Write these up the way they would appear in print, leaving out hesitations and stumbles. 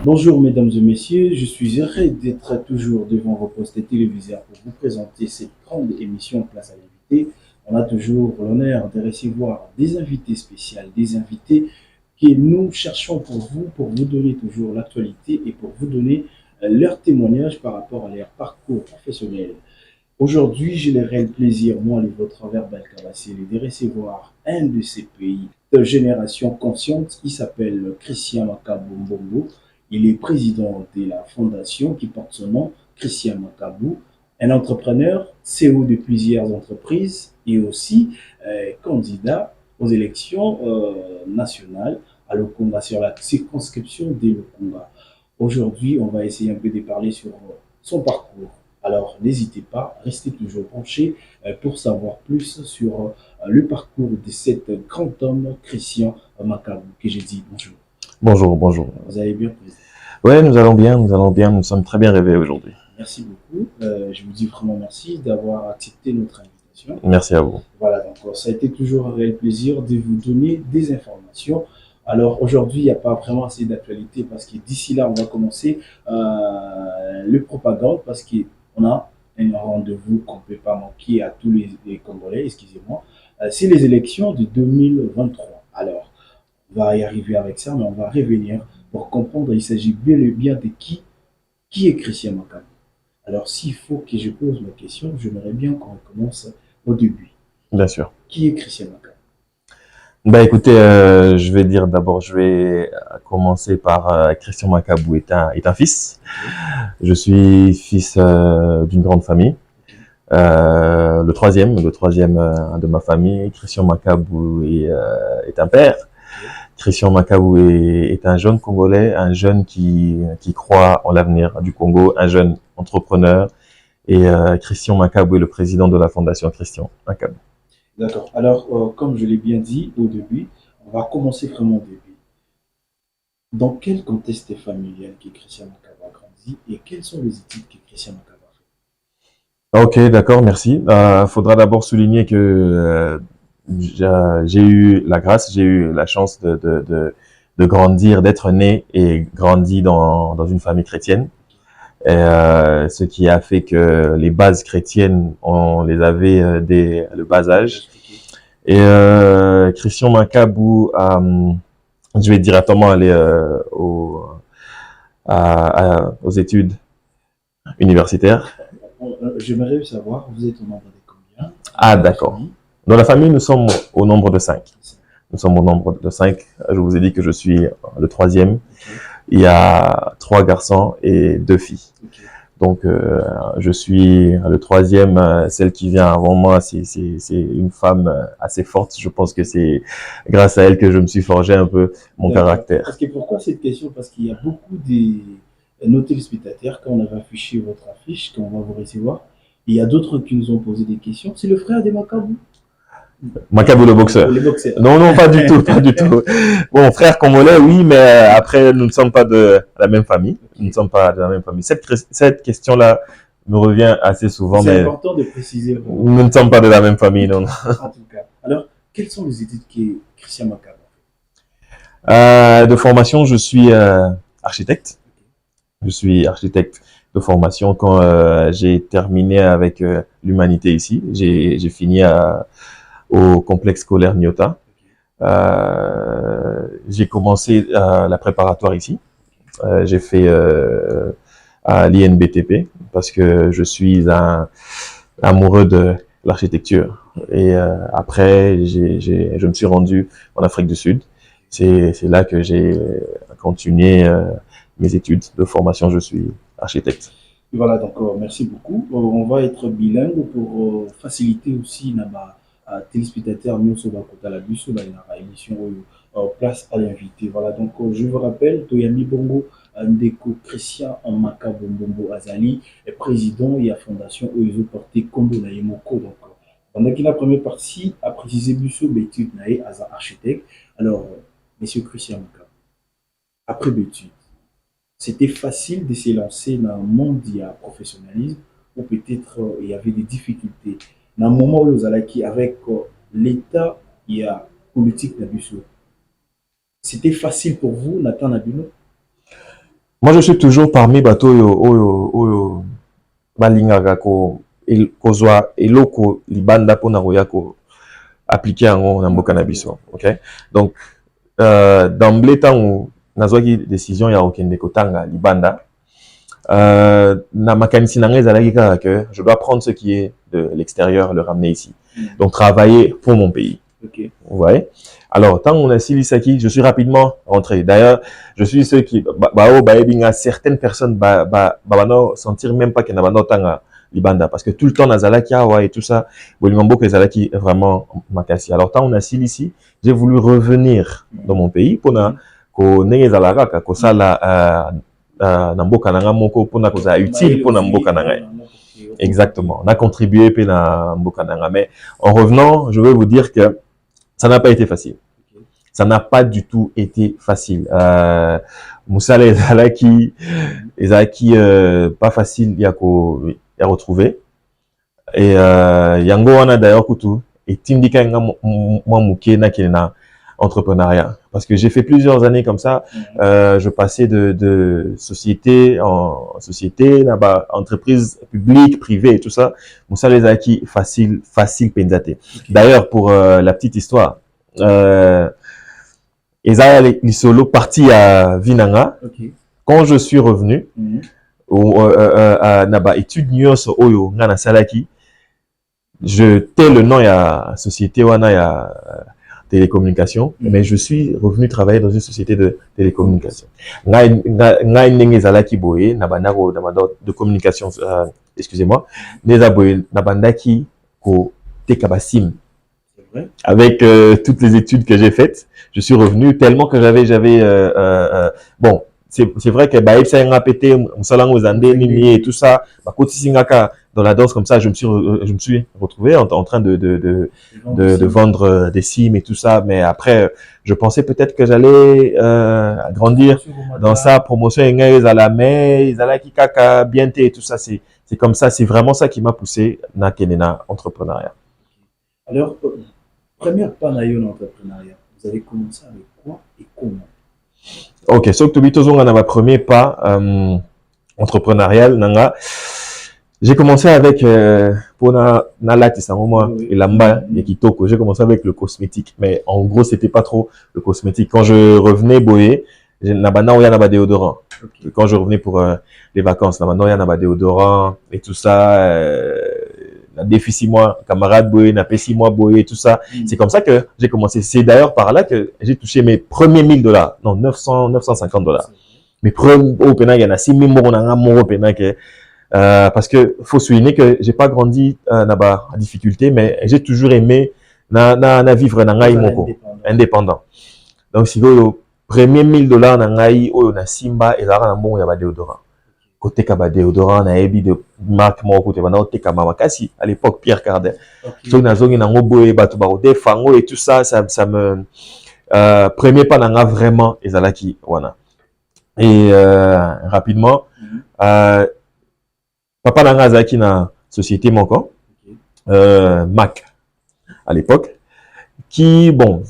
Bonjour mesdames et messieurs, je suis heureux d'être toujours devant vos postes téléviseurs pour vous présenter cette grande émission Place à l'invité. On a toujours l'honneur de recevoir des invités spéciaux, des invités que nous cherchons pour vous donner toujours l'actualité et pour vous donner leur témoignage par rapport à leur parcours professionnel. Aujourd'hui, j'ai le réel plaisir, moi, le vôtre, Verbal Kabassé, de recevoir un de ces pays de génération consciente qui s'appelle Christian Makabou Mbongo. Il est président de la fondation qui porte son nom, Christian Makabou, un entrepreneur, CEO de plusieurs entreprises et aussi candidat aux élections nationales à Lukunga, sur la circonscription de Lukunga. Aujourd'hui, on va essayer un peu de parler sur son parcours. Alors, n'hésitez pas, restez toujours branchés pour savoir plus sur le parcours de cet grand homme, Christian Makabou, que j'ai dit bonjour. Bonjour, bonjour. Vous allez bien, président? Ouais, nous sommes très bien réveillés aujourd'hui. Merci beaucoup. Je vous dis vraiment merci d'avoir accepté notre invitation. Merci à vous. Voilà, donc ça a été toujours un réel plaisir de vous donner des informations. Alors aujourd'hui, il n'y a pas vraiment assez d'actualité parce que d'ici là, on va commencer le propagande parce qu'on a un rendez-vous qu'on ne peut pas manquer à tous les Congolais, excusez-moi. C'est les élections de 2023. Alors, on va y arriver avec ça, mais on va revenir pour comprendre, il s'agit bel et bien de qui est Christian Makabou. Alors, s'il faut que je pose ma question, j'aimerais bien qu'on commence au début. Bien sûr. Qui est Christian Makabou? Bah écoutez, je vais dire d'abord, je vais commencer par Christian Makabou est un fils. Je suis fils d'une grande famille. Le troisième de ma famille. Christian Makabou est un père. Christian Makabou est un jeune Congolais, un jeune qui croit en l'avenir du Congo, un jeune entrepreneur. Et Christian Makabou est le président de la fondation Christian Makabou. D'accord. Alors, comme je l'ai bien dit au début, on va commencer vraiment au début. Dans quel contexte familial que Christian Makabou a grandi et quelles sont les études que Christian Makabou a fait? Ok, d'accord, merci. Faudra d'abord souligner que j'ai eu la grâce, j'ai eu la chance de grandir, d'être né et grandi dans une famille chrétienne. Et, ce qui a fait que les bases chrétiennes, on les avait dès le bas âge. Et Christian Makabou, je vais directement aller aux études universitaires. J'aimerais savoir, vous êtes au nombre de combien? Ah, d'accord. Dans la famille, nous sommes au nombre de 5. Nous sommes au nombre de 5. Je vous ai dit que je suis le troisième. Okay. Il y a 3 garçons et 2 filles. Okay. Donc, je suis le troisième. Celle qui vient avant moi, c'est une femme assez forte. Je pense que c'est grâce à elle que je me suis forgé un peu mon caractère. Parce que pourquoi cette question? Parce qu'il y a beaucoup de nos téléspectateurs, quand on avait affiché votre affiche, quand on va vous recevoir, il y a d'autres qui nous ont posé des questions. C'est le frère de Makabou? Makabou le boxeur. Non, non, pas du tout, pas du tout. Bon, frère congolais, oui, mais après, nous ne sommes pas de la même famille. Nous ne sommes pas de la même famille. Cette question-là me revient assez souvent, mais... C'est important de préciser. Nous ne sommes pas de la même famille, non. En tout cas. Alors, quelles sont les études que Christian Makabou a fait? De formation, je suis architecte. Je suis architecte de formation. Quand j'ai terminé avec l'humanité ici, j'ai fini au complexe scolaire Nyota. J'ai commencé la préparatoire ici. J'ai fait à l'INBTP parce que je suis un amoureux de l'architecture. Et après, je me suis rendu en Afrique du Sud. C'est là que j'ai continué mes études de formation. Je suis architecte. Voilà, donc merci beaucoup. On va être bilingue pour faciliter aussi téléspectateurs nous sur la bus dans la émission place à l'invité. Voilà, donc je vous rappelle, Toyami Bongo Ndeko Christian Makabou Mbongo Azali est président et la fondation Oizo porté Kombo na Yemoko. Donc pendant qu'il a la première partie a précisé Busso Bétude Naé as architecte. Alors, monsieur Christian Makabou, après Bétude, c'était facile de se lancer dans un monde du professionnalisme ou peut-être il y avait des difficultés. Dans le moment où vous allez avec l'État, il y a politique d'abus. C'était facile pour vous, Nathan Nabino? Moi, je suis toujours parmi bateau oyo balingaka kozwa eloko libanda pona koya ko appliquer yango na mboka na biso. OK? Donc d'emblée tango nazwaki décision ya okende kotanga libanda, na makanisi na ngai ezalaki kaka que je dois prendre ce qui est de l'extérieur, le ramener ici. Donc travailler pour mon pays. Ok. Vous voyez? Alors, tant on a Silisaki, je suis rapidement rentré. D'ailleurs, je suis ceux qui, certaines personnes, sentir même pas qu'il y a tanga libanda, parce que tout le temps, Nazalaki, et tout ça, Bolimambo, Nazalaki, vraiment, makasi. Alors, tant on a Silisi, j'ai voulu revenir dans mon pays, pour ko nenge zalaraka, ko sala, namboka nanga moko, pour na koza utile, pour namboka nanga. Exactement. On a contribué, pour namboka nanga. Mais, en revenant, je veux vous dire que ça n'a pas été facile. Ça n'a pas du tout été facile. Moussa Ezalaki, pas facile à retrouver. Et Yango wana d'ailleurs kutu et Tindika nga moi muke na kena entrepreneuriat. Parce que j'ai fait plusieurs années comme ça. Je passais de société en société, entreprise publique, privée et tout ça. Moussa Ezalaki facile pendate. D'ailleurs pour la petite histoire. Eza Lisolo parti à Vinanga. Okay. Quand je suis revenu, naba étude nyonso oyo ngana salaki, je tais le nom ya société wana ya télécommunication, mais je suis revenu travailler dans une société de télécommunication. Ngai ndenge zalaki boye naba nako de communication, excusez-moi, neza boye nabandaki ko tekabasim. Avec toutes les études que j'ai faites, je suis revenu tellement que j'avais bon, c'est vrai que Baïpsa Ngapete, Msalango Zandé, Nini et tout ça, Koti Singaka dans la danse comme ça, je me suis retrouvé en train de vendre des sims et tout ça, mais après je pensais peut-être que j'allais grandir dans ça, promotion à la mer, Zalaki Kaka, Bienté et tout ça, c'est comme ça, c'est vraiment ça qui m'a poussé na Kenena entrepreneuriat. Alors première panaille en entrepreneuriat, vous avez commencé avec quoi et comment? Ok, so que tu as ma premier pas entrepreneurial, nanga. J'ai commencé avec pour na et lamba et kitoko. J'ai commencé avec le cosmétique, mais en gros c'était pas trop le cosmétique. Quand je revenais boyer, naba déodorant. Okay. Quand je revenais pour les vacances, naba déodorant et tout ça. Na défi 6 mois, camarade boy, na fait 6 mois boy, tout ça. C'est comme ça que j'ai commencé. C'est d'ailleurs par là que j'ai touché mes premiers $1000. Non, 950 $. Mes premiers, au Pénag, il y en a 6000 € au Pénag. Parce que faut souligner que j'ai pas grandi là-bas en difficulté, mais j'ai toujours aimé na vivre na moko indépendant. Donc si le premier $1000 na ngai o na simba et là na bon ya ba déodorant. Côté kaba déodorant na ebi de marque moko côté bana côté kama makasi à l'époque Pierre Cardin. So na zongi na ngoboye batu ba de fango et tout ça me premier pas na nga vraiment ezalaki wana. Et rapidement papa na nga azaki na société moko Mac à l'époque qui bon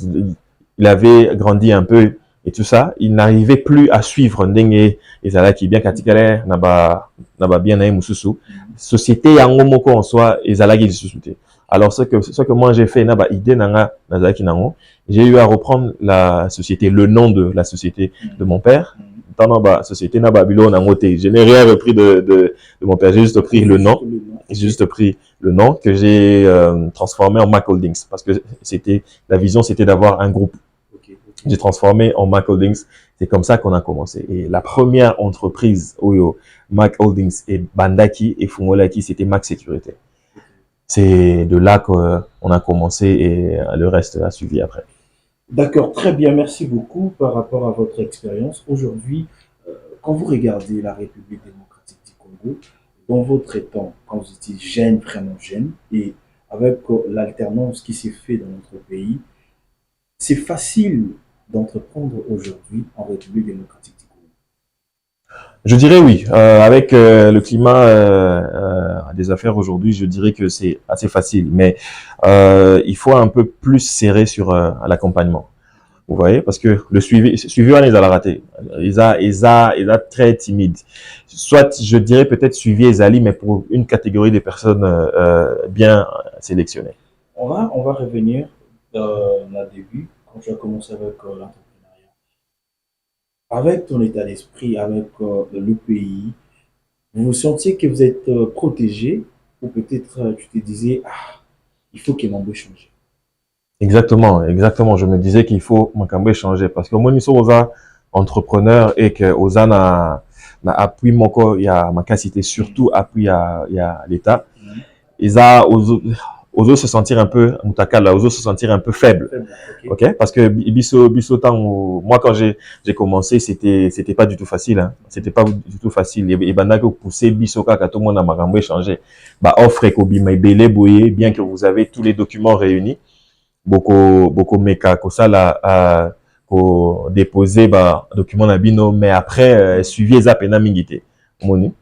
il avait grandi un peu et tout ça, il n'arrivait plus à suivre ndenge ezalaki bien katikale naba bien na mususu société yango moko en soi ezalaki société. Alors ce que moi j'ai fait naba idée nanga nazalaki nango, j'ai eu à reprendre la société, le nom de la société de mon père. Dans naba société naba bilo nango te. Je n'ai rien repris de mon père, j'ai juste pris le nom. J'ai juste pris le nom que j'ai transformé en Mac Holdings parce que la vision c'était d'avoir un groupe. J'ai transformé en Mac Holdings. C'est comme ça qu'on a commencé. Et la première entreprise, Oyo, Mac Holdings et Bandaki et Fungolaki, c'était Mac Sécurité. C'est de là qu'on a commencé et le reste a suivi après. D'accord, très bien. Merci beaucoup par rapport à votre expérience. Aujourd'hui, quand vous regardez la République démocratique du Congo, dans votre temps, quand vous étiez jeune, vraiment jeune, et avec l'alternance qui s'est faite dans notre pays, c'est facile d'entreprendre aujourd'hui en République démocratique du Congo? Je dirais oui. Avec le climat des affaires aujourd'hui, je dirais que c'est assez facile. Mais il faut un peu plus serrer sur l'accompagnement. Vous voyez, parce que le suivi, on les a raté. Ils a très timide. Soit, je dirais peut-être suivi Ezali, mais pour une catégorie de personnes bien sélectionnées. On va revenir dans le début, quand tu as commencé avec l'entrepreneuriat. Avec ton état d'esprit, avec le pays, vous vous sentiez que vous êtes protégé ou peut-être tu te disais, ah, il faut que mon beau change. Exactement, exactement. Je me disais qu'il faut m'acamber changer parce que moi, nous sommes entrepreneurs et que Oza na appui mon corps, il y a ma capacité, surtout appui il y a l'État. Ils a aux se sentir un peu, mutakala, aux se sentir un peu faible. Ok? Parce que biso temps, moi quand j'ai commencé, c'était pas du tout facile, hein. C'était pas du tout facile. Et banda que pousser biso kaka tout le monde a marambo échangé. Bah, offre kobi maibele boye, bien que vous avez tous les documents réunis. Beaucoup meka ko sala ko déposer ba document na bino, mais après suivi eza pena mingité. Moni.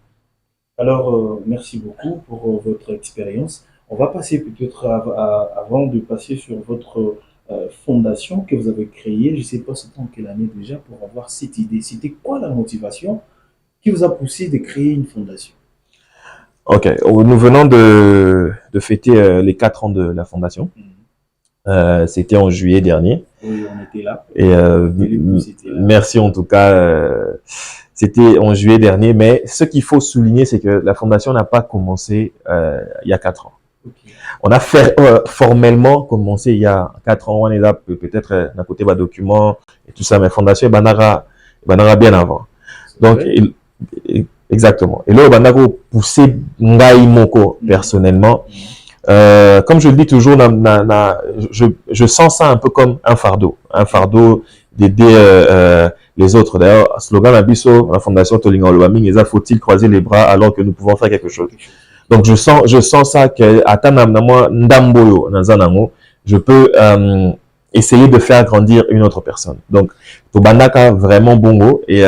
Alors, merci beaucoup pour votre expérience. On va passer peut-être avant de passer sur votre fondation que vous avez créée. Je ne sais pas c'était en quelle année déjà pour avoir cette idée. C'était quoi la motivation qui vous a poussé de créer une fondation? Ok, nous venons de fêter les 4 ans de la fondation. C'était en juillet dernier. Oui, on était là. Et merci en tout cas. C'était en juillet dernier, mais ce qu'il faut souligner, c'est que la fondation n'a pas commencé il y a 4 ans. Okay. On a fait formellement commencé il y a 4 ans. On est là peut-être d'un côté bas documents et tout ça, mais fondation banara bien avant. Donc exactement. Et là banara poussé ngai moko personnellement. Comme je le dis toujours, je sens ça un peu comme un fardeau d'aider les autres. D'ailleurs, slogan Abisso, la fondation Tolinga Olwaming, faut-il croiser les bras alors que nous pouvons faire quelque chose. Donc je sens ça que je peux essayer de faire grandir une autre personne. Donc Tobandaka vraiment bongo et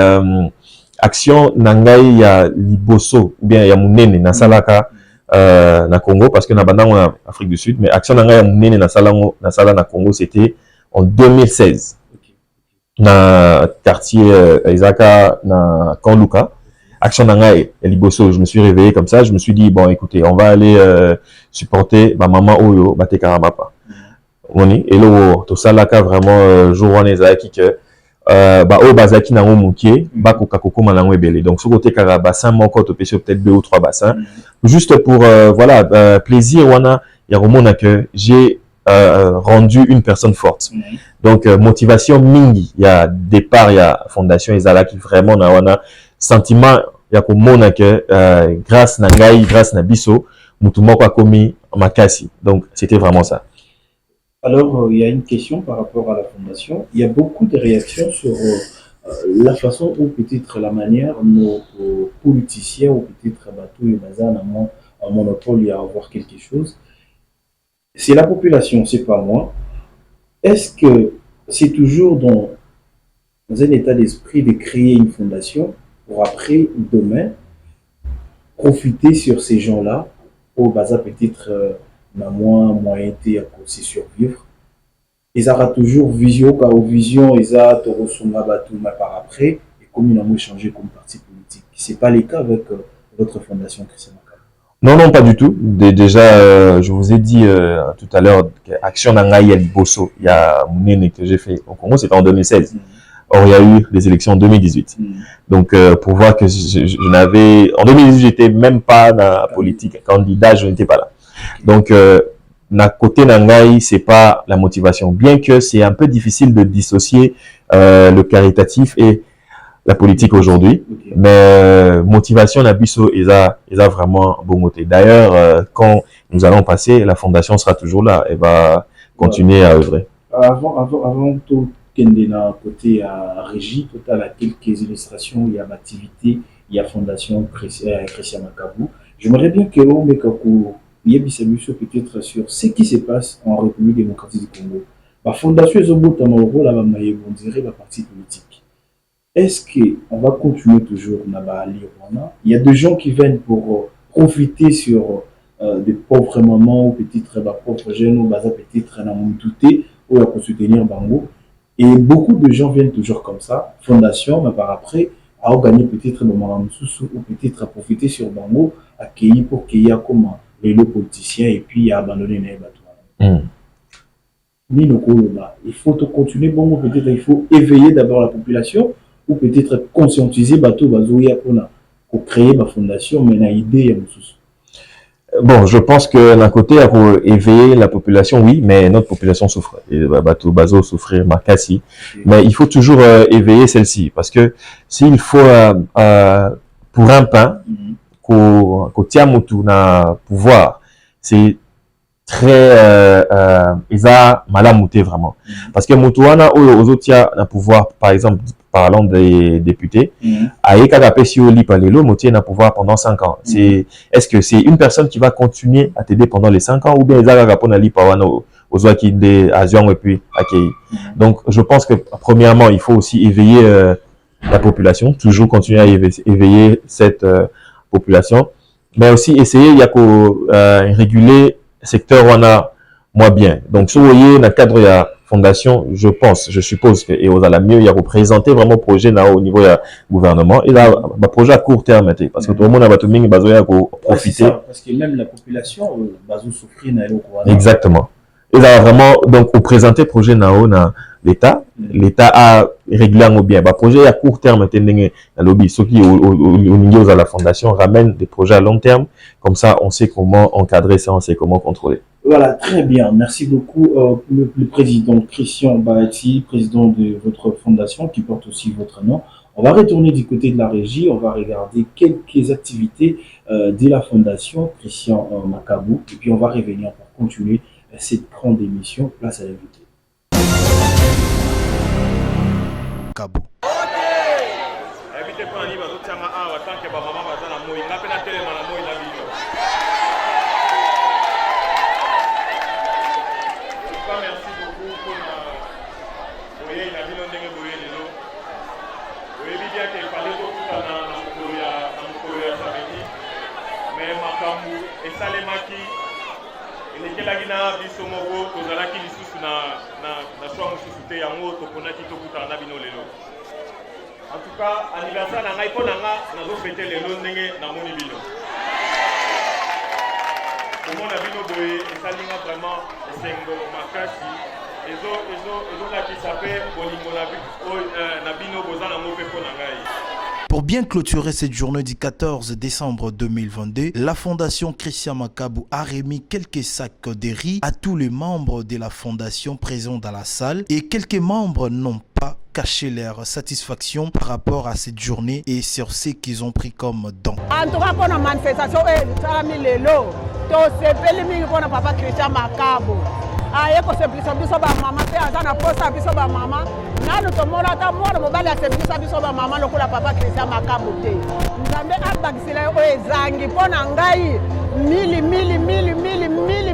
action nangai ya liboso ou bien ya munene na salaka na Congo parce que na banda en Afrique du Sud, mais action nangai ya munene na sala na Congo, c'était en 2016. Na quartier Isaka na Kanluka, action nangai liboso. Je me suis réveillé comme ça, je me suis dit bon écoutez, on va aller supporter ma maman Oyo Bate Karamapa. Moni et là to salaka vraiment jour on ezaki que ba o bazaki na mukie ba kokako malango ebele. Donc ce côté kara bassin moko to pêcher peut-être 2 ou 3 bassins juste pour voilà plaisir wana ya romona que j'ai rendu une personne forte. Donc motivation mingi, il y a départ, il y a fondation ezala qui vraiment na wana sentiment ya ko mona que grâce na ngai, grâce na biso mutu moko akomi makasi. Donc c'était vraiment ça. Alors il y a une question par rapport à la fondation. Il y a beaucoup de réactions sur la façon ou peut-être la manière nos politiciens ou peut-être bateau et bazan en monopole à avoir quelque chose. C'est la population, c'est pas moi. Est-ce que c'est toujours dans un état d'esprit de créer une fondation pour après, demain, profiter sur ces gens-là au bazar peut-être moyen à aussi survivre? Ils auront toujours vision, car aux visions, ils ont par après, et comme ils ont changé comme parti politique. Ce n'est pas le cas avec votre fondation Christian Makaba. Non, non, pas du tout. Déjà, je vous ai dit tout à l'heure qu'Action Nangaï El Bosso, il y a Mounene que j'ai fait au Congo, c'était en 2016. Or, il y a eu les élections en 2018. Donc, pour voir que je n'avais... En 2018, j'étais même pas dans la politique. Candidat, je n'étais pas là. Donc, na côté Nangaï, c'est pas la motivation. Bien que c'est un peu difficile de dissocier le caritatif et la politique aujourd'hui, mais motivation Nabiso ils a vraiment bon côté. D'ailleurs, quand nous allons passer, la fondation sera toujours là et va continuer à œuvrer. Avant tout, Kendena côté à Régie, total à quelques illustrations, il y a l'activité, il y a fondation Christian Makabou. J'aimerais bien que l'on mette peut-être sur ce qui se passe en République démocratique du Congo. La fondation est au bout de on dirait la partie politique. Est-ce qu'on va continuer toujours à lire? Il y a des gens qui viennent pour profiter sur des pauvres mamans ou peut-être des pauvres jeunes ou peut-être dans mon douté ou à soutenir Bango. Et beaucoup de gens viennent toujours comme ça, fondation, mais par après, à gagner peut-être le moment ou peut-être à profiter sur Bango, accueillir pour qu'il y ait comme les politiciens et puis à abandonner les bâtiments. Il faut continuer, bon, peut-être il faut éveiller d'abord la population ou peut-être conscientiser bateau bazoya pour créer ma fondation, mais une idée. Bon, je pense que d'un côté, pour éveiller la population, oui, mais notre population souffre. Et bateau bazo souffrir, Makassi. Mais il faut toujours éveiller celle-ci, parce que s'il faut pour un pain, qu'au tiamutu na pouvoir, c'est très isa malamouté vraiment, parce que mutuana aux autres na pouvoir, par exemple parlant des députés, aïka kapesi oli palelo motié na pouvoir pendant 5 ans. C'est est-ce que c'est une personne qui va continuer à t'aider pendant les 5 ans ou bien isa kapona li pawana aux qui des azion et puis accueilli. Donc je pense que premièrement il faut aussi éveiller la population, toujours continuer à éveiller cette population, mais aussi essayer il y a qu'au réguler secteur on a moins bien. Donc si vous voyez dans le cadre de la fondation, je pense, je suppose que et la mieux il y a représenté vraiment projet là au niveau du gouvernement et là un projet à court terme parce que tout le monde a battu ming bazoya pour profiter parce que même la population bazou souffrir na exactement. Et là vraiment donc pour présenter projet na l'État a régulièrement bien projet à court terme tending na lobby ceux qui au niveau de la fondation ramène des projets à long terme, comme ça on sait comment encadrer ça, on sait comment contrôler. Voilà, très bien. Merci beaucoup le président Christian Bahati, président de votre fondation qui porte aussi votre nom. On va retourner du côté de la régie, on va regarder quelques activités de la fondation Christian Makabu et puis on va revenir pour continuer cette grande émission. Place à l'invité. Kabou. Lagina biso moko tozalaki lisusu na choix mosusu te yango toponaki tokutana na bino lelo. En tout cas anniversaire na ngai pona nga nazofete lelo ndenge namoni bino. Komona bino boye esalinga vraiment esengo makasi ezolakisa mpe bolingo na bino boza nango mpe mpo na ngai. Pour bien clôturer cette journée du 14 décembre 2022, la Fondation Christian Makabu a remis quelques sacs de riz à tous les membres de la Fondation présents dans la salle et quelques membres n'ont pas caché leur satisfaction par rapport à cette journée et sur ce qu'ils ont pris comme don. En tout cas, pour la manifestation, c'est papa Christian Makabu. Aye ko sempliso biso ba mama te azana posta biso ba mama nanu to mona ta mona mobali sempliso biso ba mama lokola papa Christian Makabu te nzambe abakisila o ezangi pona ngai mili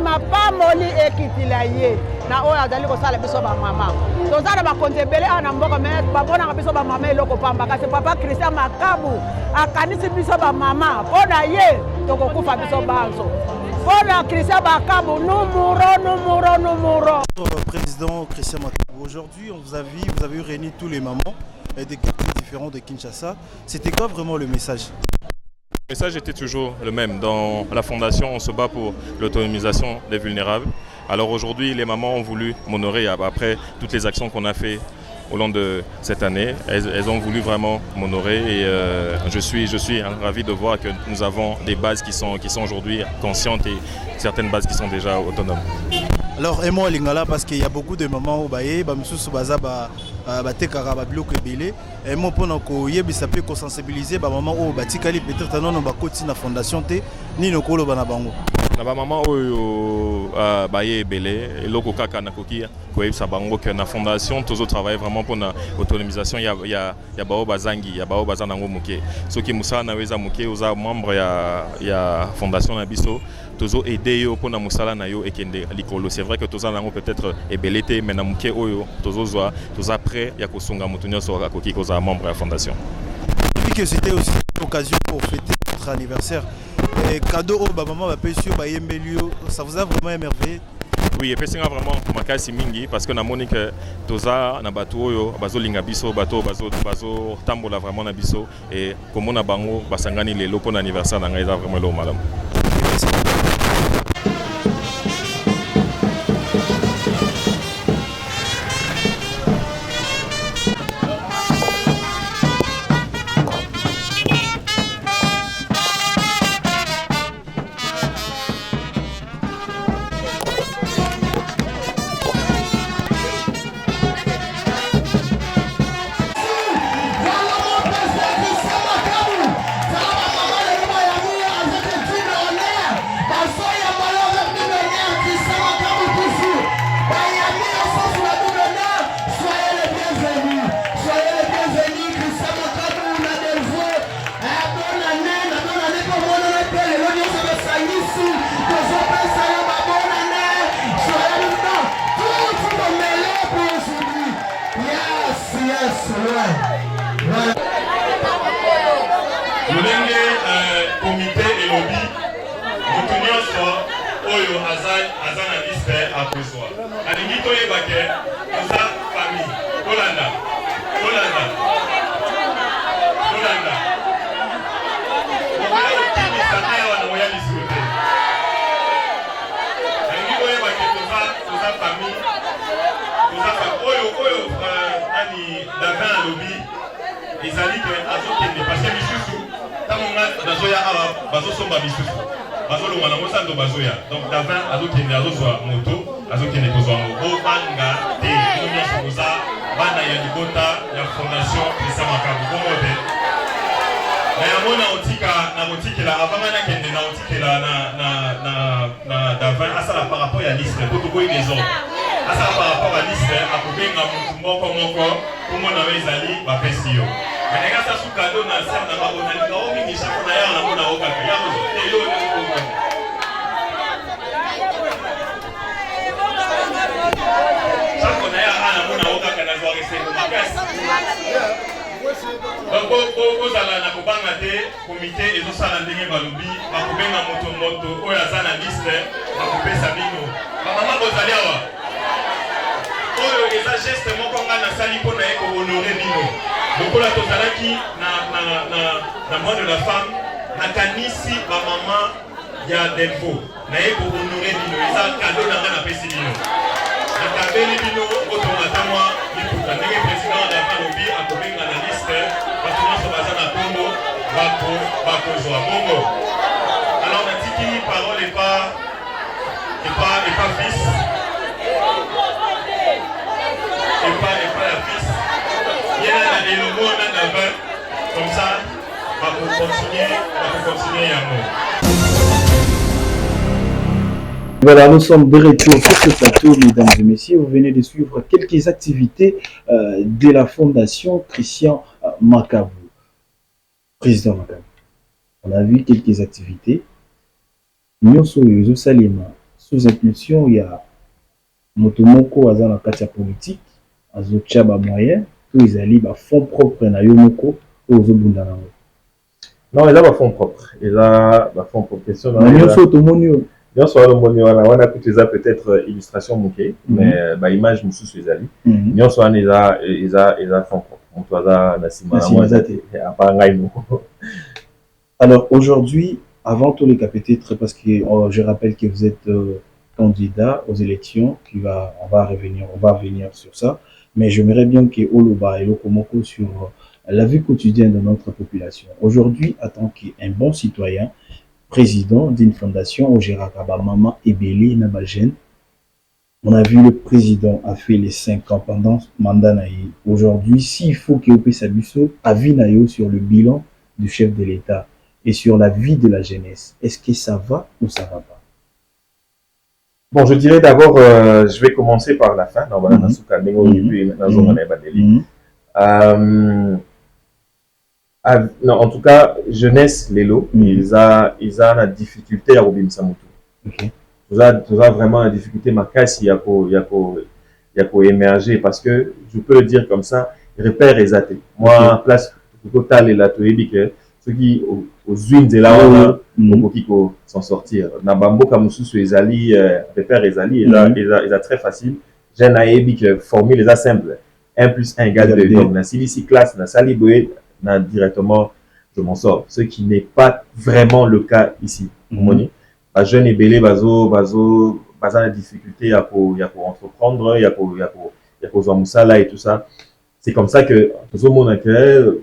mapamoli ekitila ye na oyo azali ko sala biso ba mama tozala ba kontebele ana mboka me babona biso ba mama eloko pamba kasi papa Christian Makabu akanisi biso ba mama pona ye tokokufa biso banzo. Voilà, Christian Makabu, nous. Président Christian Makabu, aujourd'hui on vous a vu, vous avez réuni tous les mamans des quartiers différents de Kinshasa. C'était quoi vraiment le message? Le message était toujours le même. Dans la fondation, on se bat pour l'autonomisation des vulnérables. Alors aujourd'hui, les mamans ont voulu m'honorer après toutes les actions qu'on a fait au long de cette année. Elles ont voulu vraiment m'honorer et je suis ravi de voir que nous avons des bases qui sont aujourd'hui conscientes et certaines bases qui sont déjà autonomes. Alors, et moi, Lingala, parce qu'il y a beaucoup de moments où il et moi, pour nous sensibiliser, maman, peut-être non, la fondation ni nos colo banabango. Na ba maman oyo baye belé eloko kaka na kokia koyebisa bango que na fondation tous travailler vraiment pour na autonomisation ya bao bazangi ya bao bazana ngo muke soki musala na weza muke oza membre ya fondation na biso tozo aider yo pour na musala na yo ekende likolo. C'est vrai que toza nango peut-être ebelete mais na muke oyo toza prêt ya kosunga mutunyo so akoki koza membre ya fondation. Depuis que c'était aussi l'occasion pour fêter votre anniversaire. Et cadeau au maman va payer sur ça vous a vraiment émerveillé? Oui, et puis c'est vraiment makasi mingi parce que na moni que toza na bato oyo bazo linga biso bato bazo tambola vraiment na biso et comme on a bango basangani lelo pour l'anniversaire na ngai vraiment lo malam. Molenge comité et lobby, nous tenions soit Oyo Azan à liste à Pouzoa. Alingi Toye Baké, nous a famille, Olanda. Ezali que azokende parce que misusu tamonga nazoya awa bazosomba misusu bazolonga nango sando bazoya donc davin azokende azozwa moto azokende kozwa ngo obanga te nyonso koza bana ya libota ya fondation Christian Makabu bongo te na yango na kotikela avanga nakende na kotikela na davin asala par rapport ya liste po tokoyi désordre asala par rapport à liste akobenga motu moko komona we ezali bapesi yo mais ça sous cadeau na serre na babo na ngao mingi chaque na ya na mona oka ya zo telo le ko chaque na ya na mona oka kana zo rese ko makasi donc ozala na kobanga te comité ezosala ndenge balobi bakobenga moto oyo aza na liste bakopesa bino bamama bozali awa oyo eza geste moko nga nasali mpo na ye kohonore bino lokola tozalaki na mois de la femme nakanisi bamama ya Delvaux na ye kohonore bino eza kado na nga napesi bino nakabeli bino otomata mwa liputa ndenge président dafa lobi akobenga na liste bato nyonso baza na nkombo bakozwa bongo alors natiki parole epa fils epa ya fils yena na elongo na davin comme ça bakocontinue yango. Voilà, nous sommes de retour sur ce plateau, mesdames et messieurs. Vous venez de suivre quelques activités de la Fondation Christian Makabu. Président Makabu, on a vu quelques activités. Nous sommes Salima, sous impulsion, il y a Motomoko Azana Katia politique, Azochaba moyen, tous les alliés, fonds propres na Yomoko, aux Obundanamo. Non, il a fonds propres. Il a fonds propres. Nous sommes bien sûr, on a peut-être illustration moquée, mais image nous sous les alliés. Bien sûr, il a fonds propres. On doit alors aujourd'hui, avant tous les capitaines, parce que je rappelle que vous êtes candidat aux élections, on va revenir sur ça, mais j'aimerais bien que Oloba et Lokomoko sur la vie quotidienne de notre population. Aujourd'hui, en tant qu'un bon citoyen, président d'une fondation au Gérard Maman Ebele Nabajen. On a vu le président a fait les 5 ans pendant mandat naïe. Aujourd'hui, s'il faut qu'il y ait Sabusso avis naïo sur le bilan du chef de l'État et sur la vie de la jeunesse, est-ce que ça va ou ça va pas? Bon, je dirais d'abord, je vais commencer par la fin. Non, en tout cas, jeunesse, Lelo, ils ont la difficulté à Robin Samutu. Ils ont vraiment la difficulté, ma casse, il y a pour émerger parce que je peux le dire comme ça, repère est athée. Moi, en place, total et la toébique, ceux qui aux unes de là, okoki ko s'en sortir. Na bamboka mususu ezali repère ezali eza très facile. J'ai naebi que formule eza simple. 1 plus 1 égale 2. Donc na silisi classe na sali boye na directement je m'en sors. Ce qui n'est pas vraiment le cas ici. Ba jeune ebele bazo la difficulté ya pour entreprendre, ya pour zwa musala et tout ça. C'est comme ça que tozomona que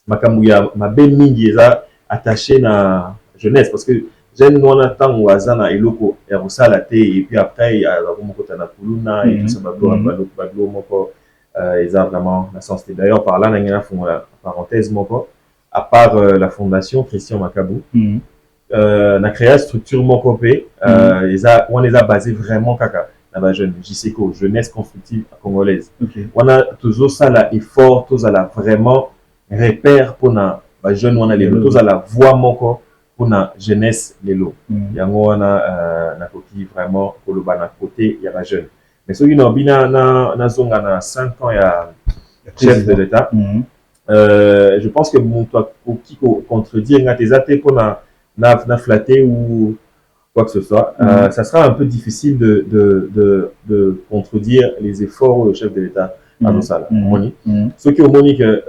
makambo ya mabe mingi eza attaché na jeunesse parce que jeune wana ntango aza na eloko ya kosala te et puis après akomokota na kuluna et tout ça bablo moko eza vraiment na sens te. D'ailleurs par là nangi nafungola parenthèse moko à part la fondation Christian Makabu na créé structure moko pe wana eza basé vraiment kaka na ba jeune JCCO jeunesse constructive congolaise. On a toujours ça là effort tous à la vraiment repère pour na ba jeune wana lelo tous à la voix moko pour na jeunesse lelo yango wana na koki vraiment koloba na côté ya ba jeune mais soki no bina na zonga na 5 ans ya chef de l'état je pense que mon toi qui contredire ngatezate pour na flatter ou quoi que ce soit, ça sera un peu difficile de contredire les efforts du chef de l'État à Moussala. Ce qui est au que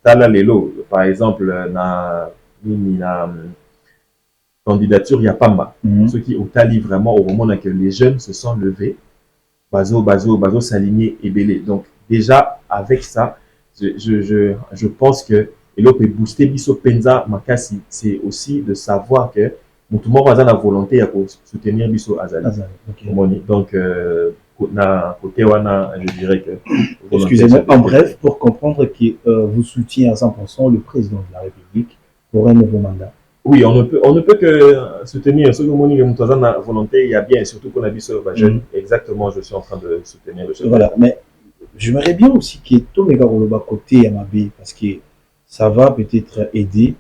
Tala Lelo, par exemple, na candidature Yapamba, ce qui au Tali vraiment au moment que les jeunes se sont levés, Bazo s'aligner et belé. Donc déjà avec ça, je pense que et là, peut booster Biso Penza Makasi, c'est aussi de savoir que tout le monde a la volonté de soutenir Biso Azali. Donc, côté wana, je dirais que. Excusez-moi, en bref, pour comprendre que vous soutiez à 100% le président de la République pour un nouveau mandat. Oui, on ne peut que soutenir ce que Moutouazan a volonté, il y a bien, surtout qu'on a vu sur jeune. Exactement, je suis en train de soutenir le chef. Voilà, mais j'aimerais bien aussi qu'il y ait tout mes gars côté Amabé, parce que ça va peut-être aider,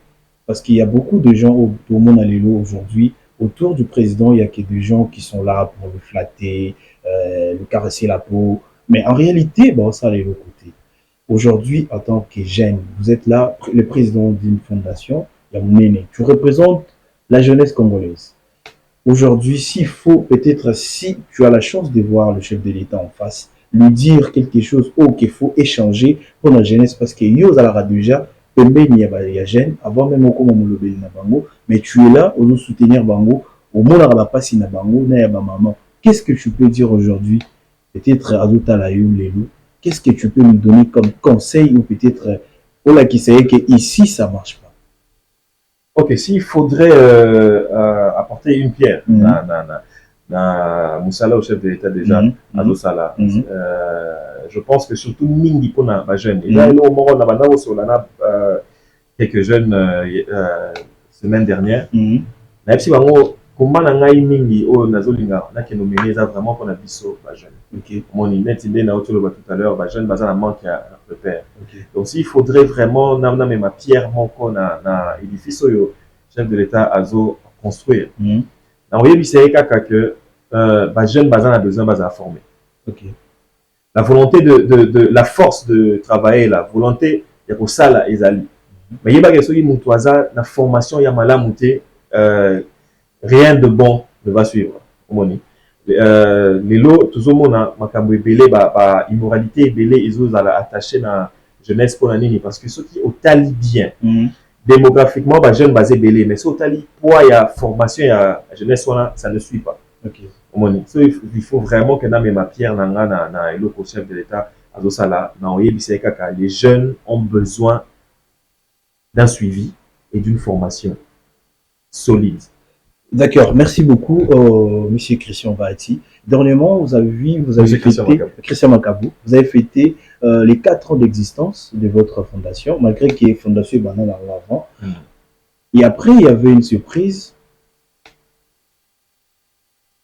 parce qu'il y a beaucoup de gens au monde aujourd'hui, autour du président, il y a que des gens qui sont là pour le flatter, lui caresser la peau, mais en réalité, bon, ça est l'autre côté. Aujourd'hui, en tant que jeune, vous êtes là, le président d'une fondation, tu représentes la jeunesse congolaise. Aujourd'hui, s'il faut, peut-être, si tu as la chance de voir le chef de l'État en face, lui dire quelque chose qu'il faut échanger pour la jeunesse, parce que yo a déjà il y a jeune avant même au na bango, mais tu es là pour nous soutenir bango au monde à la passe na bango na ya maman. Qu'est-ce que tu peux dire aujourd'hui, peut-être à la lelo, qu'est-ce que tu peux nous donner comme conseil ou peut-être voilà qui sait que ici ça marche pas. Ok, s'il faudrait apporter une pierre na Moussala au chef de l'État déjà à Moussala. Je pense que surtout mingi pour na jeune. Et là au moment na quelques jeunes semaine dernière. Na epsi bango comment na ngai mingi o nazolinga na kenomene za vraiment pour na biso ba jeune. OK. Mon net inde na autour tout à l'heure ba jeune bazana manque à repère. Donc s'il faudrait vraiment na ma pierre moko na édifice yo chef de l'État azo construire. Na oyebi c'est kaka que ba jeune bazan a besoin baza former. OK. La volonté de la force de travailler, la volonté ya ko sala ezali. Mais yeba ke soki mutu aza na formation ya malamu te rien de bon ne va suivre. Omoni. Lelo tozomona makambo ebele ba immoralité ebele ezozala attaché na jeunesse pour la nini parce que soki otali bien. Démographiquement, les jeunes basés belé, mais si au tali poids il y a formation, il y a jeunesse, ça ne suit pas. Okay. Il faut vraiment que ma pierre na le chef de l'État les jeunes ont besoin d'un suivi et d'une formation solide. D'accord, merci beaucoup, Monsieur Christian Bahati. Dernièrement, vous avez fêté, Christian Makabu, vous avez fêté les 4 ans d'existence de votre fondation, malgré qu'il y ait fondation banane avant. Et après, il y avait une surprise.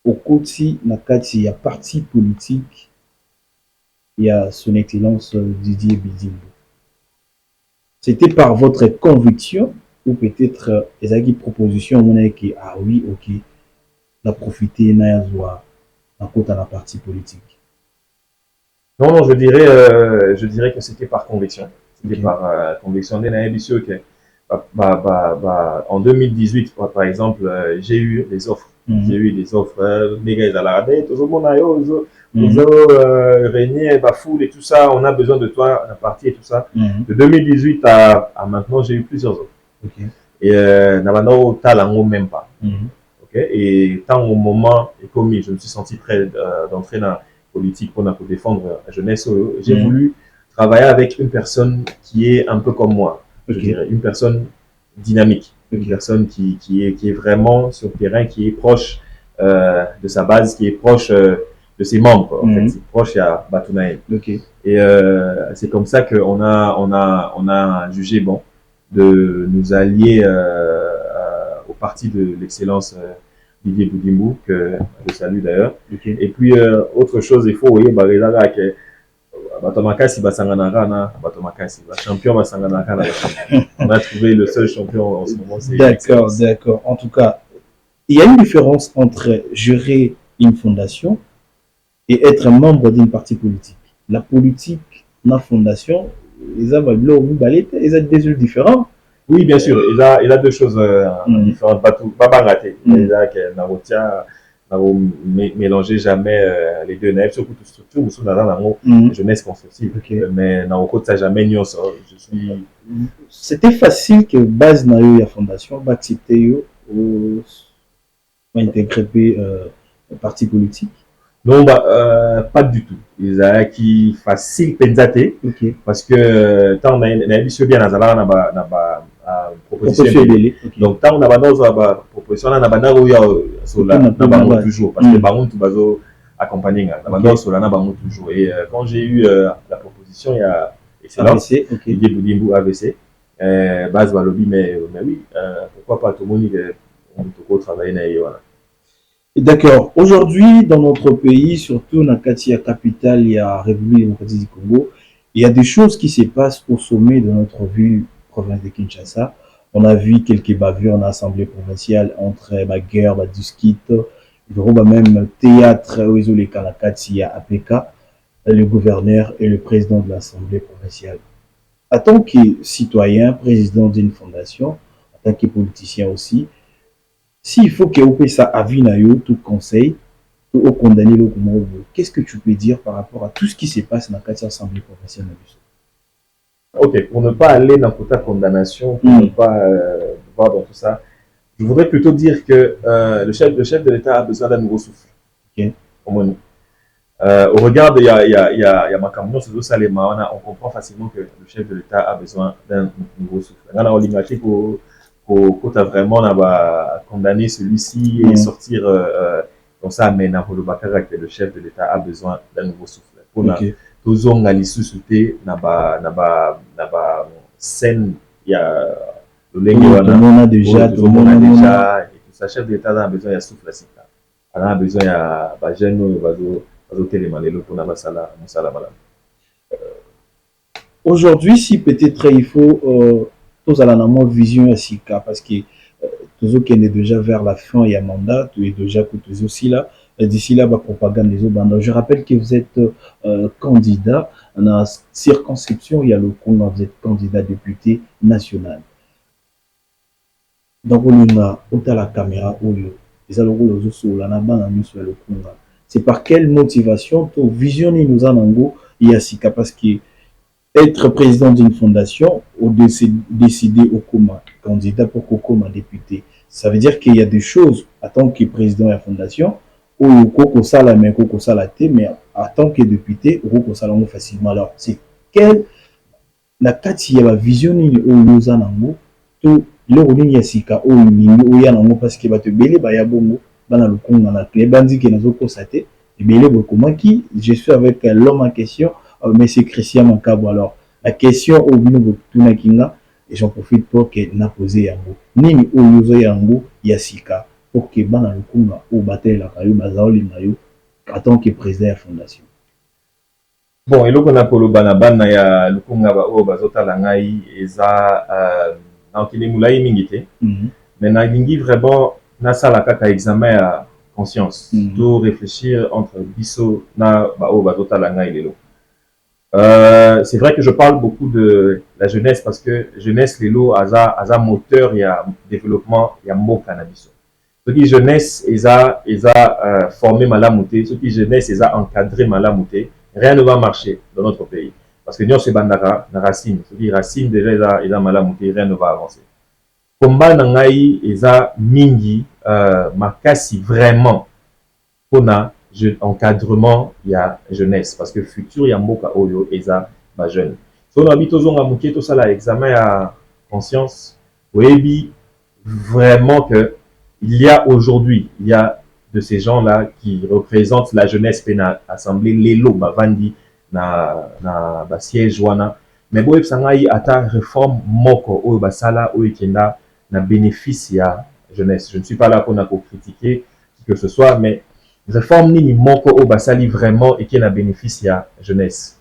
Au côté, il y a parti politique, il y a son excellence Didier Bidimbo. C'était par votre conviction ou peut-être les acquis propositions on a qui ah oui ok on a profité na joie en côté à la partie politique. Non, je dirais que c'était par conviction. C'était par conviction des naïbisio que En 2018, par exemple, j'ai eu des offres. J'ai eu des offres, les gars, ils allaient tout le monde a eu, Régnier, Bafoul et tout ça, on a besoin de toi, la partie et tout ça. De 2018 à maintenant, j'ai eu plusieurs offres. Et Nabano, Talango, même pas. Et tant au moment, et comme je me suis senti prêt d'entrer dans la politique pour défendre la jeunesse, j'ai voulu travailler avec une personne qui est un peu comme moi. Je dirais, une personne dynamique, une personne qui est vraiment sur le terrain, qui est proche de sa base, qui est proche de ses membres. En fait, c'est proche à Batounaï. Et c'est comme ça qu'on a jugé bon de nous allier au parti de l'excellence Didier Boudimbo, que je salue d'ailleurs. Et puis autre chose, il faut voyez que Batomakasi Basanganara, Batomakasi, champion Basanganara. On a trouvé le seul champion en ce moment. D'accord, d'accord. En tout cas, il y a une différence entre gérer une fondation et être membre d'une partie politique. La politique, la fondation, ils ont des jeux différents. Oui, bien sûr. Il a deux choses différentes. Pas baraté. Il a mélanger jamais les deux naïfs, surtout toute structure, nous sommes dans la jeunesse constructive. Mais dans le côté, ça jamais nié ça. C'était facile que base na la fondation va accepter ou intégrer parti politique. Non, pas du tout. Ils ont acquis facile pensaté parce que tant on a bien dans proposition. Donc tant on a dans proposition on a toujours parce que baron tout bazo accompagné toujours. Et quand j'ai eu la proposition il y a excellence Didier Boudimbo AVC base Balobi mais oui pourquoi pas tout le monde on peut travailler voilà. D'accord. Aujourd'hui, dans notre pays, surtout dans la capitale, il y a République démocratique du Congo, il y a des choses qui se passent au sommet de notre ville, province de Kinshasa. On a vu quelques bavures en assemblée provinciale entre la guerre, la disquite, même théâtre, où ils ont les Kalakati à APK, le gouverneur et le président de l'assemblée provinciale. En tant que citoyen, président d'une fondation, en tant que politicien aussi, s'il faut que vous ça à Vinayo, tout conseil, tout condamner le gouvernement, qu'est-ce que tu peux dire par rapport à tout ce qui se passe dans l'Assemblée provinciale? Ok, pour ne pas aller dans la condamnation, pour ne pas voir dans tout ça, je voudrais plutôt dire que le chef de l'État a besoin d'un nouveau souffle. Au regard de Makamouno, on comprend facilement que le chef de l'État a besoin d'un nouveau souffle. Pour vraiment condamner celui-ci et sortir comme ça, mais que le chef de l'État a besoin d'un nouveau souffle. Pour toujours l'issue scène, il y a le monde a déjà, et tout ça. Chef de l'État a besoin de souffle. Il a besoin de jeune aujourd'hui, si peut-être il faut tous à la vision à Sika parce que tous qui est déjà vers la fin il y a mandat tu es déjà tous aussi là d'ici là propagande des autres. Je rappelle que vous êtes candidat dans la circonscription il y a le Congo, vous êtes candidat député national donc on a la caméra c'est par quelle motivation tu visionner nous en ango il y a Sika parce que être président d'une fondation ou décider au coma candidat pour coma député, ça veut dire qu'il y a des choses en tant que président de la fondation ou Koko Sala mais Koko Salaté mais en tant que député Koko Salango facilement. Alors c'est quelle la kati ya vision ni o lozanango to le rolling ya sika o ni o ya nango parce que ba te belé ba ya bongo bana le konga na clé bandi ke nazo constater et belé comment qui je suis avec l'homme en question Monsieur Christian Makabo. Alors, la question au bout de Kinga, et j'en profite pour que n'a posé Yango. Nini ou Yozo Yango Yasika, pour que Bana Lukunga ou Bataille la Kayo, Bazaoli Mayo, en tant que président de la fondation. Bon, et là, on a pour le Banabana, il y a Lukunga ou Bazota Langai, et ça, dans qui les moulaï mingité. Mais n'a vraiment, n'a ça la kaka examen à conscience. Tout réfléchir entre Bisso, na Bazota Langai et l'eau. C'est vrai que je parle beaucoup de la jeunesse parce que jeunesse, les lots, asa moteur, il y a développement, il y a mot cannabis. Ce qui jeunesse, ils a formé malamouté, ce qui jeunesse, ils a encadré malamouté, rien ne va marcher dans notre pays. Parce que nous, c'est bandara, na racine. Ce qui racine, déjà, ils a malamouté, rien ne va avancer. Combat nangai, ils a mingi, makasi vraiment, pour encadrement, il y a jeunesse. Parce que futur, il y a moka oyo, ils a ma jeune. Si on habite aux ongs tout ça là, examen à conscience, oui, vraiment que il y a aujourd'hui, il y a de ces gens-là qui représentent la jeunesse pénale, assemblée, l'élo, bavandi, na siège wana. Mais bon, ça y a réforme moko, ou basala, ou ikenda, na bénéfice ya jeunesse. Je ne suis pas là pour critiquer qui que ce soit, mais réforme ni moko, ou basali vraiment, et qui na bénéfice ya jeunesse.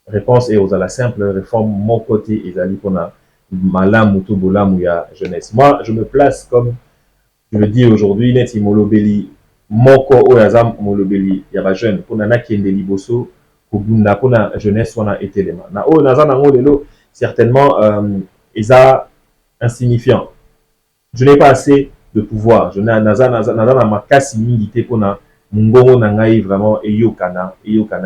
Réponse est aux à la simple réforme moko te ezali kona malam ou bolam ou ya jeunesse. Moi, je me place comme je le dis aujourd'hui, net molobeli moko o yazam molobeli ya ba jeune pour nana kende liboso ko bunda pour na jeunesse wana etelema. Na o naza nango lelo certainement eza insignifiant. Je n'ai pas assez de pouvoir. Je n'ai naza na makasi mingi pour na mungongo na ngai vraiment eyokana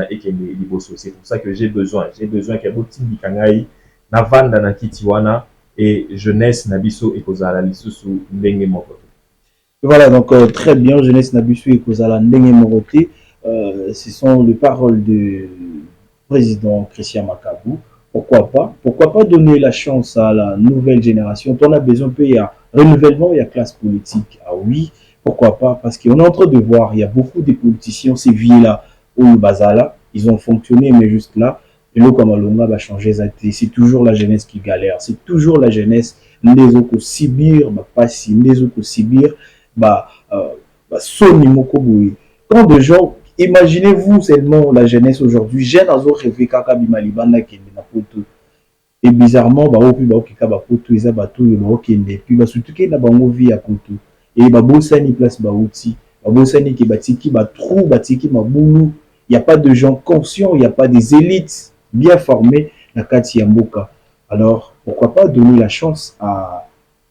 ekende liboso. C'est pour ça que j'ai besoin que botindi kangai na vanda na kiti wana et jeunesse na biso ekozala lisusu ndenge moko. Voilà, donc très bien, Jeunesse Nabusu et Kozala Ndenge Moroté. Ce sont les paroles du président Christian Makabu. Pourquoi pas donner la chance à la nouvelle génération. On a besoin il y a renouvellement, il y a classe politique. Ah oui, pourquoi pas? Parce qu'on est en train de voir, il y a beaucoup de politiciens, ces villes-là, au Bazala, ils ont fonctionné, mais juste là, et le Kamalonga va changer. C'est toujours la jeunesse qui galère. C'est toujours la jeunesse. Les autres Sibir, pas si, les autres Sibir. Quand de gens, imaginez-vous seulement la jeunesse aujourd'hui, jeune azo rêvé kaka bimalibanda kende na poto et bizarrement opi kika poto eza bato yo kende puis surtout que na bango vie à poto et bosani place outi bosani ki batiki trou batiki mabulu, il y a pas de gens conscients, il y a pas des élites bien formées na kati ya mboka. Alors pourquoi pas donner la chance à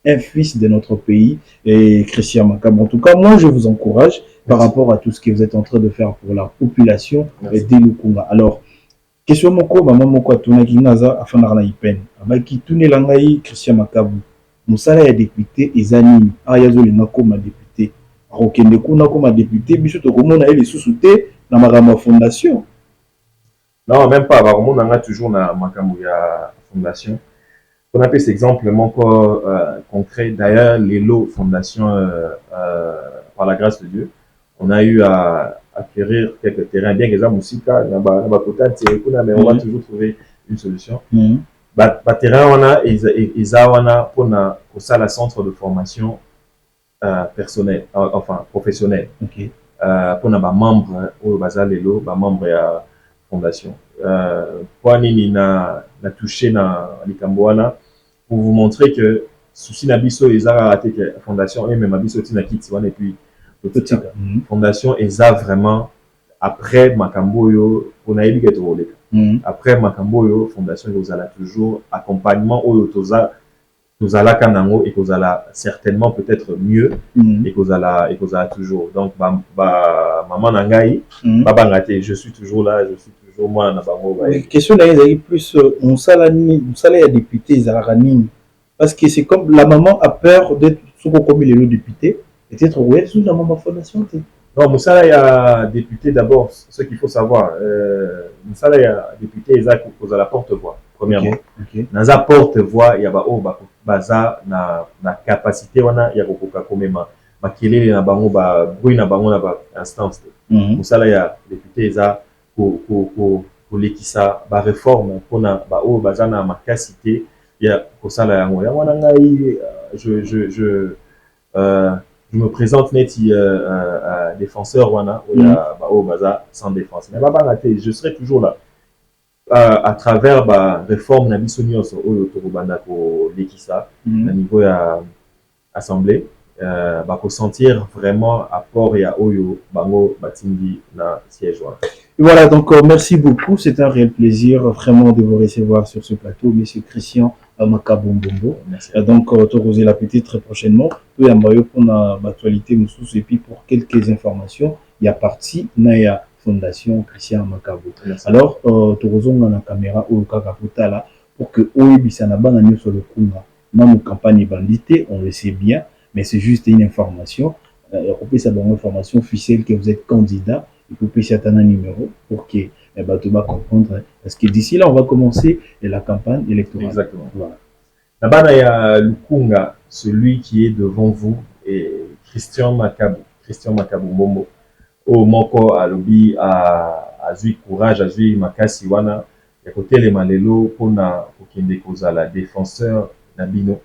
un fils de notre pays, et Christian Makabu. En tout cas, moi, je vous encourage par rapport à tout ce que vous êtes en train de faire pour la population de Lukunga. Alors, question moko, maman moko atuna kinaza afin d'arna ipen. Abaki tune langai Christian Makabu. Musala ya député ezanini. Ayazo le nako ma député. Rokende kuna ko ma député biso to komona ele susute na makama fondation. Non, même pas. On a toujours na makambo ya fondation. On appelle cet exemple concret. D'ailleurs, l'ELO Fondation, par la grâce de Dieu, on a eu à acquérir quelques terrains, bien que ça musica, mais on va toujours trouver une solution. Terrain, on a, pour la centre de formation personnelle, enfin professionnelle. Pour nos membres au bazar l'ELO, membres de la fondation. Pour nous, na touché na likamboana. Pour vous montrer que souci nabiso eza raté que fondation et même abiso tina kiti wana et puis fondation eza vraiment après makambo yo on a éduqué tout après makambo yo fondation vous allez toujours accompagnement au tozala kanango et vous allez certainement peut-être mieux et vous allez toujours donc maman nangai baba ngate je suis toujours là, je suis toujours moi na bango. Question là ils plus on salaire ya député Zalaranine parce que c'est comme la maman a peur d'être sous comme les députés peut-être ouais sous la maman fondation. Non, Moussala ya député d'abord ce qu'il faut savoir Moussala ya député ils a la porte-voix premièrement. Dans la porte-voix il y a baza na capacité wana ya kokoka komema makelele na bango bruit na bango na instance. Moussala ya député eza pour l'équisa ba réforme pona ba o bazana makasité ya kosala yango ya wana ngai je me présente neti défenseur wana ya ba o baza sans défense mais baba ngate je serai toujours là à travers ba réforme na biso nyonso oyo tokobanda ko l'équisa na niveau ya assemblée ba ko sentir vraiment apport ya oyo bango batindi na siège wana. Et voilà, donc merci beaucoup. C'est un réel plaisir vraiment de vous recevoir sur ce plateau, Monsieur Christian Makabumbombo. Merci. Donc, te poser l'appétit très prochainement. Peu à maillot pour l'actualité, et puis pour quelques informations, il y a parti, Naya Fondation Christian Makabu. Alors, te rejoins la caméra ou le Kakapota là, pour que Oebisana Bananio sur le Kunga. Dans nos campagnes banditées, on le sait bien, mais c'est juste une information. Il faut ça une information officielle que vous êtes candidat. Il faut payer un numéro pour que tu vas comprendre. Parce que d'ici là, on va commencer la campagne électorale. Exactement. Voilà. Là-bas, il y a Lukunga, celui qui est devant vous, et Christian Makabu Momo. Au Moko, à Lobi, à Zui Courage, à Zui Makasi Wana, il y a côté les Malelo, pour Kende Kozala, défenseur Nabino.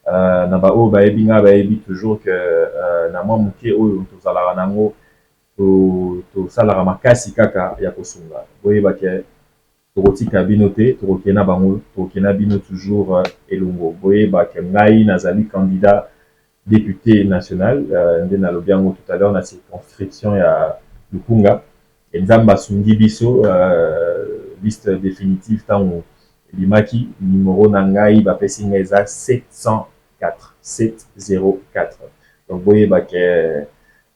Nabao, Baebinga, Baebi, toujours que Nama Mouké, ou Tozala Ranango, to salara makasi kaka ya kosunga boyeba ke tokotika bino te tokokena bango tokokena bino toujours elongo boyeba ke ngai nazali candidat député national nde nalobi yango tout à l'heure na circonscription ya Lukunga nzambe asungi biso liste définitive ntango ebimaki numéro na ngai bapesi ngai eza 704 donc boyeba ke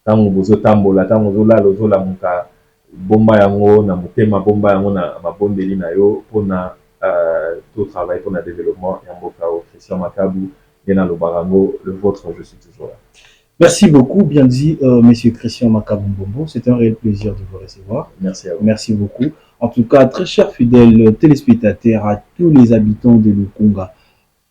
tango bozo tambola tango zolala ozolamuka bomba yango na motema bomba yango na mabondeli na yo pona tout travail pour le développement ya mboka o Christian Makabu na lobarango le vôtre je suis toujours là. Merci beaucoup, bien dit, Monsieur Christian Makabumbombo. C'est un réel plaisir de vous recevoir. Merci à vous. Merci beaucoup. En tout cas, très chers fidèles téléspectateurs, à tous les habitants de Lukunga.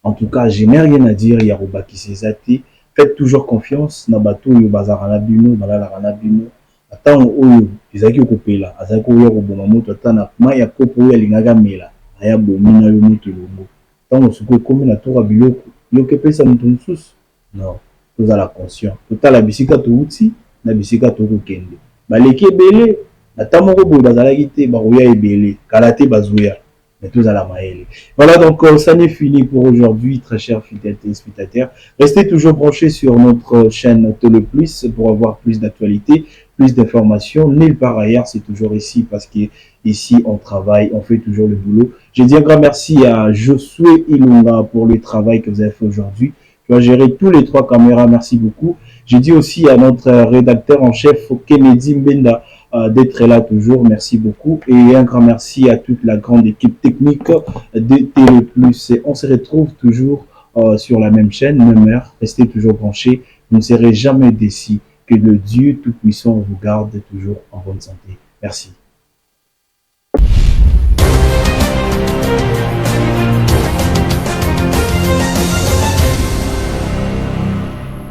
En tout cas, je n'ai rien à dire, Yarouba qui s'est zati. Faites toujours confiance na bato yo bazarana bino balalana bino atang oyo izaki okopela azaki oyo koboma moto atana maya kopo oyo alingaka mela aya bomina yo moto longo tango suko komi na toka biloko yo kepesa moto mosusu non tozala conscient totala bisika touti na bisika tokokende baleki ebele ata moko boye bazalaki te bakoya ebele kala te bazoya. Voilà, donc ça n'est fini pour aujourd'hui, très chers fidèles téléspectateurs. Restez toujours branchés sur notre chaîne Télé Plus pour avoir plus d'actualités, plus d'informations. Nulle part ailleurs, c'est toujours ici parce qu'ici on travaille, on fait toujours le boulot. Je dis un grand merci à Josué Ilunga pour le travail que vous avez fait aujourd'hui. Tu as géré tous les 3 caméras, merci beaucoup. Je dis aussi à notre rédacteur en chef, Kennedy Mbenda, d'être là toujours, merci beaucoup, et un grand merci à toute la grande équipe technique de Télé Plus. On se retrouve toujours sur la même chaîne, même heure, restez toujours branchés, vous ne serez jamais déçus. Que le Dieu Tout-Puissant vous garde toujours en bonne santé. Merci.